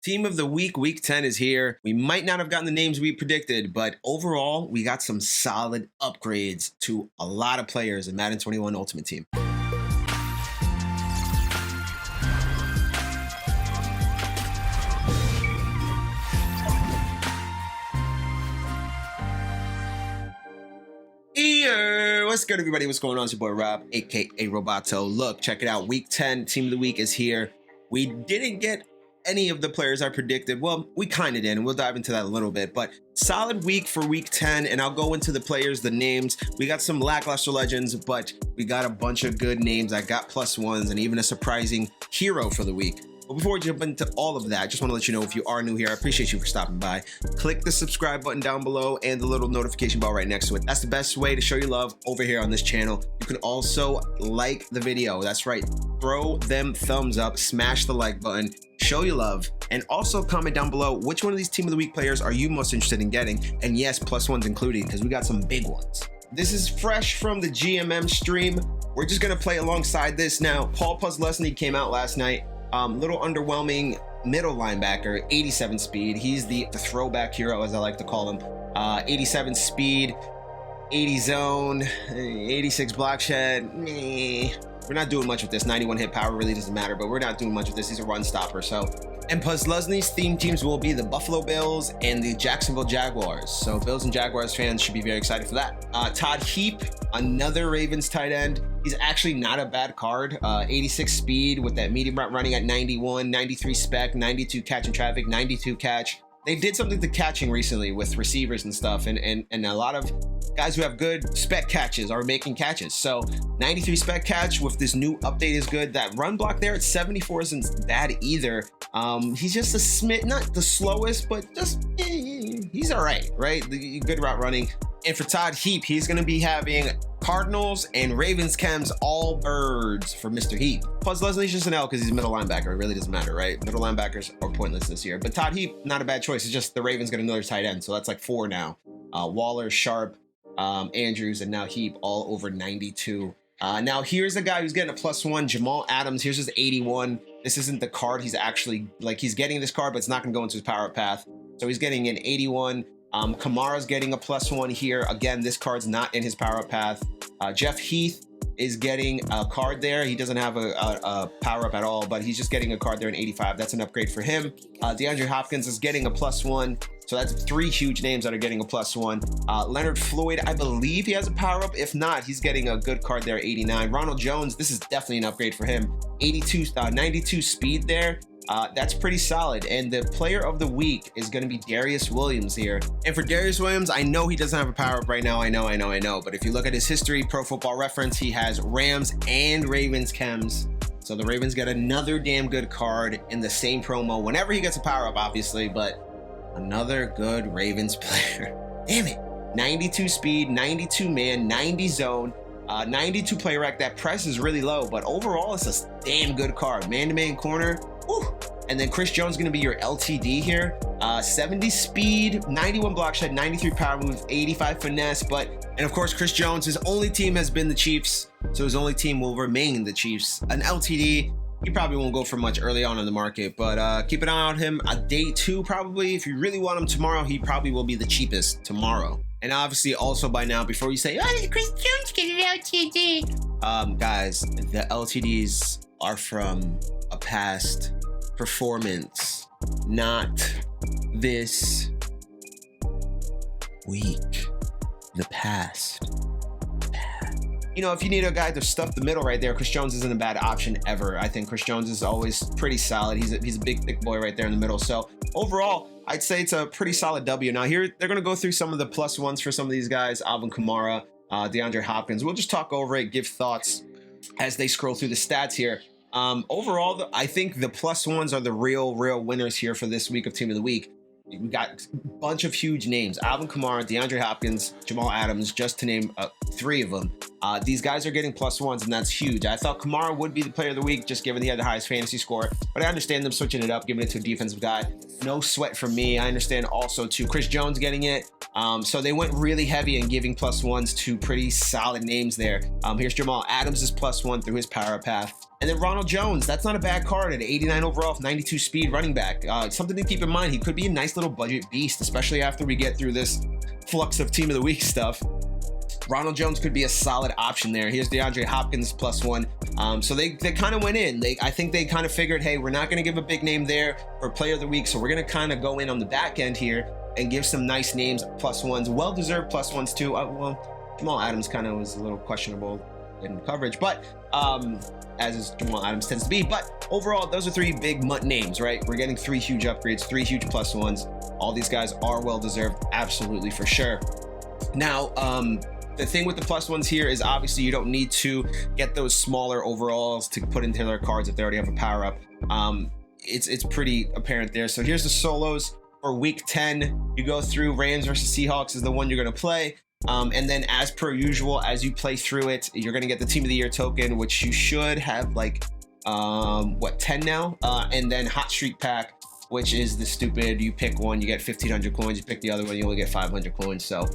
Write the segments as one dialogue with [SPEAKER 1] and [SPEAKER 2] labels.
[SPEAKER 1] Team of the week, week 10 is here. We might not have gotten the names we predicted, but overall, we got some solid upgrades to a lot of players in Madden 21 Ultimate Team. What's good, everybody? What's going on? It's your boy Rob, aka Roboto. Look, check it out. Week 10, Team of the Week is here. We didn't get any of the players I predicted. Well, we kind of did, and we'll dive into that a little bit. But solid week for week 10, and I'll go into the players, the names. We got some lackluster legends, but we got a bunch of good names. I got +1s and even a surprising hero for the week. But before we jump into all of that, I just want to let you know, if you are new here, I appreciate you for stopping by. Click the subscribe button down below and the little notification bell right next to it. That's the best way to show your love over here on this channel. You can also like the video. That's right. Throw them thumbs up, smash the like button, show your love, and also comment down below which one of these Team of the Week players are you most interested in getting. And yes, +1s included, because we got some big ones. This is fresh from the GMM stream. We're just going to play alongside this now. Paul Posluszny came out last night. Little underwhelming middle linebacker, 87 speed. He's the throwback hero, as I like to call him. 87 speed, 80 zone, 86 block shed. Meh. We're not doing much with this. 91 hit power really doesn't matter, but we're not doing much with this. He's a run stopper. And Posluszny's theme teams will be the Buffalo Bills and the Jacksonville Jaguars. So Bills and Jaguars fans should be very excited for that. Todd Heap, another Ravens tight end. He's actually not a bad card. 86 speed with that medium route running at 91, 93 spec, 92 catch in traffic, 92 catch. They did something to catching recently with receivers and stuff, and a lot of guys who have good spec catches are making catches. So 93 spec catch with this new update is good. That run block there at 74 isn't bad either. He's just a smit, not the slowest, but just he's all right, right? Good route running. And for Todd Heap, he's going to be having Cardinals and Ravens chems, all birds for Mr. Heap. Posluszny's just an L because he's a middle linebacker. It really doesn't matter, right? Middle linebackers are pointless this year. But Todd Heap, not a bad choice. It's just the Ravens got another tight end, so that's like 4 now. Waller, Sharp, Andrews, and now Heap, all over 92. Now here's a guy who's getting a +1, Jamal Adams. Here's his 81. This isn't the card. He's actually, he's getting this card, but it's not going to go into his power path. So he's getting an 81. Kamara's getting a +1 here. Again, this card's not in his power-up path. Jeff Heath is getting a card there. He doesn't have a power-up at all, but he's just getting a card there in 85. That's an upgrade for him. DeAndre Hopkins is getting a +1. So that's 3 huge names that are getting a +1. Leonard Floyd, I believe he has a power-up. If not, he's getting a good card there, 89. Ronald Jones, this is definitely an upgrade for him. 92 speed there. That's pretty solid. And the player of the week is going to be Darius Williams here. And for Darius Williams, I know he doesn't have a power-up right now. I know. But if you look at his history, Pro Football Reference, he has Rams and Ravens chems. So the Ravens get another damn good card in the same promo whenever he gets a power-up, obviously. But another good Ravens player. Damn it. 92 speed, 92 man, 90 zone. 92 play rec. That price is really low, but overall, it's a damn good card. Man-to-man corner. Woo. And then Chris Jones is going to be your LTD here. 70 speed, 91 block shed, 93 power move, 85 finesse. And of course, Chris Jones, his only team has been the Chiefs, so his only team will remain the Chiefs. An LTD, he probably won't go for much early on in the market, but keep an eye on him. Day 2 probably. If you really want him tomorrow, he probably will be the cheapest tomorrow. And obviously, also by now, before you say, "Oh, did Chris Jones get an LTD?" Guys, the LTDs are from a past performance, not this week. The past. You know, if you need a guy to stuff the middle right there, Chris Jones isn't a bad option ever. I think Chris Jones is always pretty solid. He's a big, thick boy right there in the middle. So overall, I'd say it's a pretty solid W. Now here, they're going to go through some of the +1s for some of these guys. Alvin Kamara, DeAndre Hopkins. We'll just talk over it, give thoughts as they scroll through the stats here. Overall, I think the +1s are the real winners here for this week of Team of the Week. We got a bunch of huge names: Alvin Kamara, DeAndre Hopkins, Jamal Adams, just to name 3 of them. These guys are getting +1s, and that's huge. I thought Kamara would be the player of the week, just given he had the highest fantasy score, but I understand them switching it up, giving it to a defensive guy. No sweat from me. I understand also, too, Chris Jones getting it. So they went really heavy in giving +1s to pretty solid names there. Here's Jamal Adams' +1 through his power path. And then Ronald Jones, that's not a bad card at 89 overall, 92 speed running back. Something to keep in mind, he could be a nice little budget beast, especially after we get through this flux of team of the week stuff. Ronald Jones could be a solid option there. Here's DeAndre Hopkins +1. So they kind of went in. I think they kind of figured, hey, we're not going to give a big name there for player of the week. So we're going to kind of go in on the back end here and give some nice names +1s, well-deserved +1s too. Well, Jamal Adams kind of was a little questionable in coverage, but as Jamal Adams tends to be. But overall, those are 3 big mutt names, right? We're getting 3 huge upgrades, 3 huge +1s. All these guys are well-deserved, absolutely, for sure. Now, the thing with the +1s here is obviously you don't need to get those smaller overalls to put into their cards if they already have a power-up. It's pretty apparent there. So here's the solos for week 10. You go through Rams versus Seahawks is the one you're going to play. And then as per usual, as you play through it, you're going to get the Team of the Year token, which you should have like, 10 now? And then Hot Streak Pack, which is the stupid, you pick one, you get 1,500 coins, you pick the other one, you only get 500 coins. So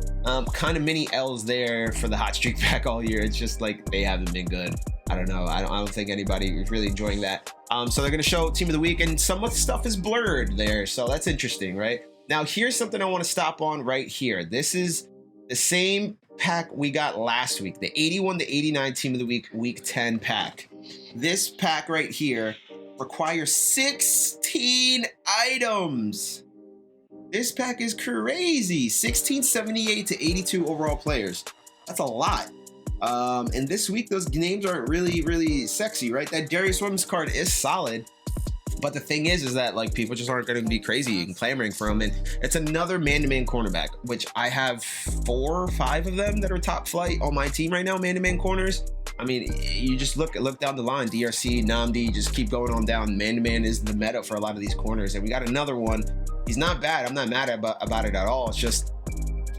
[SPEAKER 1] kind of mini L's there for the Hot Streak Pack all year. It's just like they haven't been good. I don't know. I don't think anybody is really enjoying that. So they're going to show Team of the Week, and some of the stuff is blurred there. So that's interesting, right? Now, here's something I want to stop on right here. This is the same pack we got last week, the 81 to 89 Team of the Week, Week 10 pack. This pack right here requires 16 items. This pack is crazy. 1678 to 82 overall players. That's a lot. And this week, those names aren't really sexy, right? That Darius Williams card is solid. But the thing is that like people just aren't going to be crazy and clamoring for him. And it's another man-to-man cornerback, which I have 4 or 5 of them that are top flight on my team right now, man-to-man corners. I mean, you just look down the line, DRC, Namdi, just keep going on down. Man-to-man is the meta for a lot of these corners. And we got another one. He's not bad. I'm not mad about it at all. It's just,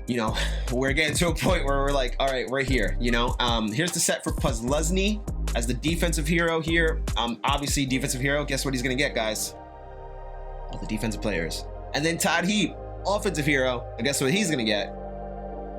[SPEAKER 1] you know, we're getting to a point where we're like, all right, we're here, you know. Here's the set for Puzzlesny as the defensive hero here. Obviously, defensive hero. Guess what he's going to get, guys? All the defensive players. And then Todd Heap, offensive hero. And guess what he's going to get?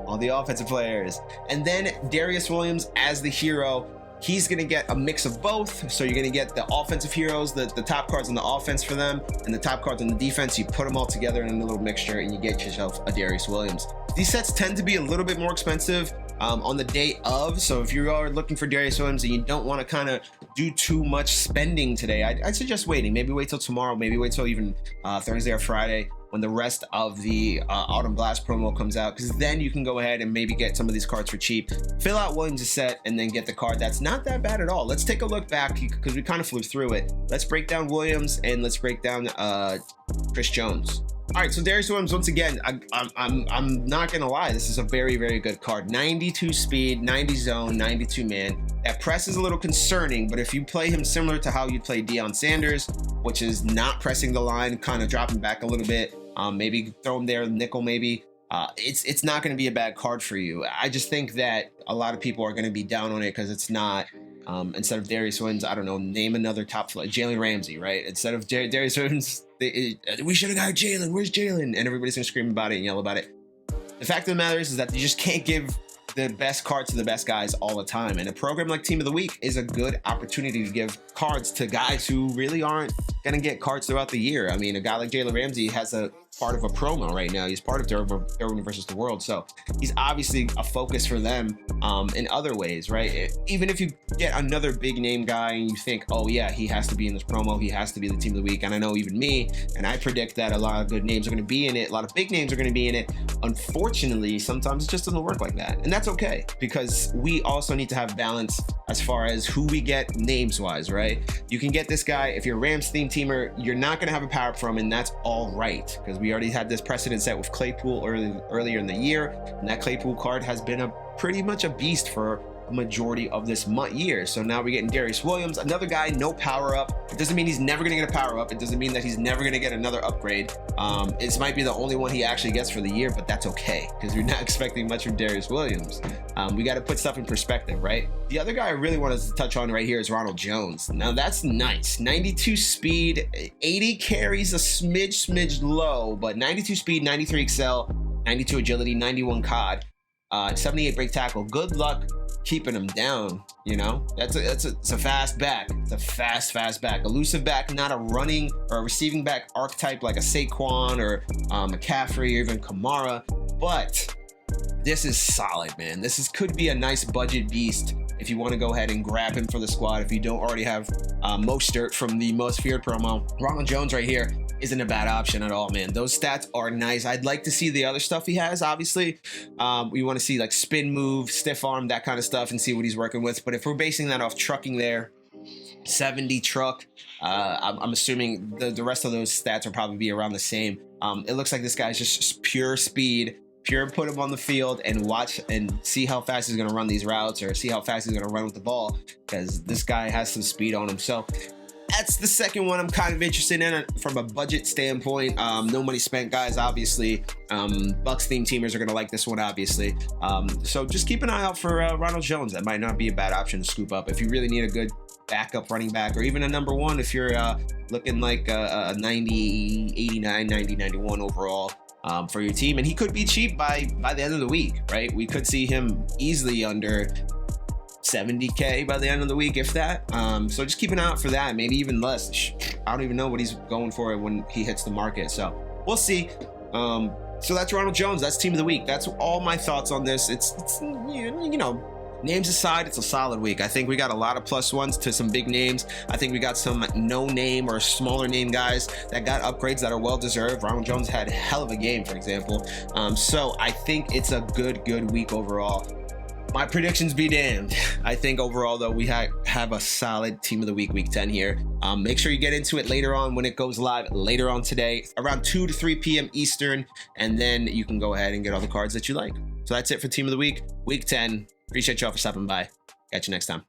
[SPEAKER 1] All the offensive players. And then Darius Williams as the hero. He's going to get a mix of both. So you're going to get the offensive heroes, the top cards on the offense for them, and the top cards on the defense. You put them all together in a little mixture, and you get yourself a Darius Williams. These sets tend to be a little bit more expensive on the day of. So if you are looking for Darius Williams and you don't want to kind of do too much spending today, I'd suggest waiting. Maybe wait till tomorrow. Maybe wait till even Thursday or Friday when the rest of the Autumn Blast promo comes out, because then you can go ahead and maybe get some of these cards for cheap. Fill out Williams' set and then get the card. That's not that bad at all. Let's take a look back because we kind of flew through it. Let's break down Williams and let's break down Chris Jones. All right, so Darius Williams, once again, I'm not gonna lie, this is a very good card. 92 speed, 90 zone, 92 man. That press is a little concerning, but if you play him similar to how you play Deion Sanders, which is not pressing the line, kind of dropping back a little bit, maybe throw him there, nickel maybe, it's not going to be a bad card for you. I just think that a lot of people are going to be down on it because it's not. Instead of Darius Williams, I don't know, name another top flight, Jalen Ramsey, right? Instead of Darius Williams, we should have got Jalen. Where's Jalen? And everybody's gonna scream about it and yell about it. The fact of the matter is that you just can't give the best cards to the best guys all the time. And a program like Team of the Week is a good opportunity to give cards to guys who really aren't gonna get cards throughout the year. I mean, a guy like Jalen Ramsey has a part of a promo right now. He's part of Darwin versus the World. So he's obviously a focus for them in other ways, right? Even if you get another big name guy and you think, oh yeah, he has to be in this promo, he has to be the Team of the Week. And I know even me, and I predict that a lot of good names are going to be in it. A lot of big names are going to be in it. Unfortunately, sometimes it just doesn't work like that. And that's okay, because we also need to have balance as far as who we get names wise, right? You can get this guy, if you're a Rams theme teamer, you're not going to have a power from him, and that's all right, because we already had this precedent set with Claypool earlier in the year, and that Claypool card has been pretty much a beast for a majority of this year. So now we're getting Darius Williams, another guy, no power up. It doesn't mean he's never going to get a power up. It doesn't mean that he's never going to get another upgrade. It might be the only one he actually gets for the year, but that's okay, because we're not expecting much from Darius Williams. We got to put stuff in perspective, right? The other guy I really wanted to touch on right here is Ronald Jones. Now that's nice. 92 speed, 80 carries, a smidge low, but 92 speed, 93 excel, 92 agility, 91 COD. 78 break tackle. Good luck keeping him down. You know, it's a fast back. It's a fast back. Elusive back, not a running or a receiving back archetype like a Saquon or McCaffrey or even Kamara. But this is solid, man. Could be a nice budget beast if you want to go ahead and grab him for the squad. If you don't already have Mostert from the Most Feared promo, Ronald Jones right here isn't a bad option at all, man. Those stats are nice. I'd like to see the other stuff he has, obviously. We want to see like spin move, stiff arm, that kind of stuff, and see what he's working with. But if we're basing that off trucking there, 70 truck, I'm assuming the rest of those stats will probably be around the same. It looks like this guy's just pure speed. Pure put him on the field and watch and see how fast he's going to run these routes, or see how fast he's going to run with the ball, because this guy has some speed on him. So that's the second one I'm kind of interested in from a budget standpoint. No money spent, guys, obviously. Bucks theme teamers are going to like this one, obviously. So just keep an eye out for Ronald Jones. That might not be a bad option to scoop up if you really need a good backup running back, or even a number one if you're looking like a 90, 89, 90, 91 overall. For your team. And he could be cheap by the end of the week, right? We could see him easily under 70K by the end of the week, if that. So just keep an eye out for that, maybe even less. I don't even know what he's going for when he hits the market, so we'll see. So that's Ronald Jones. That's team of the week. That's all my thoughts on this. It's you know, names aside, it's a solid week. I think we got a lot of plus ones to some big names. I think we got some no name or smaller name guys that got upgrades that are well deserved. Ronald Jones had a hell of a game, for example. So I think it's a good week overall. My predictions be damned. I think overall, though, we have a solid team of the week, week 10 here. Make sure you get into it later on when it goes live later on today, around 2 to 3 p.m. Eastern, and then you can go ahead and get all the cards that you like. So that's it for team of the week, week 10. Appreciate y'all for stopping by. Catch you next time.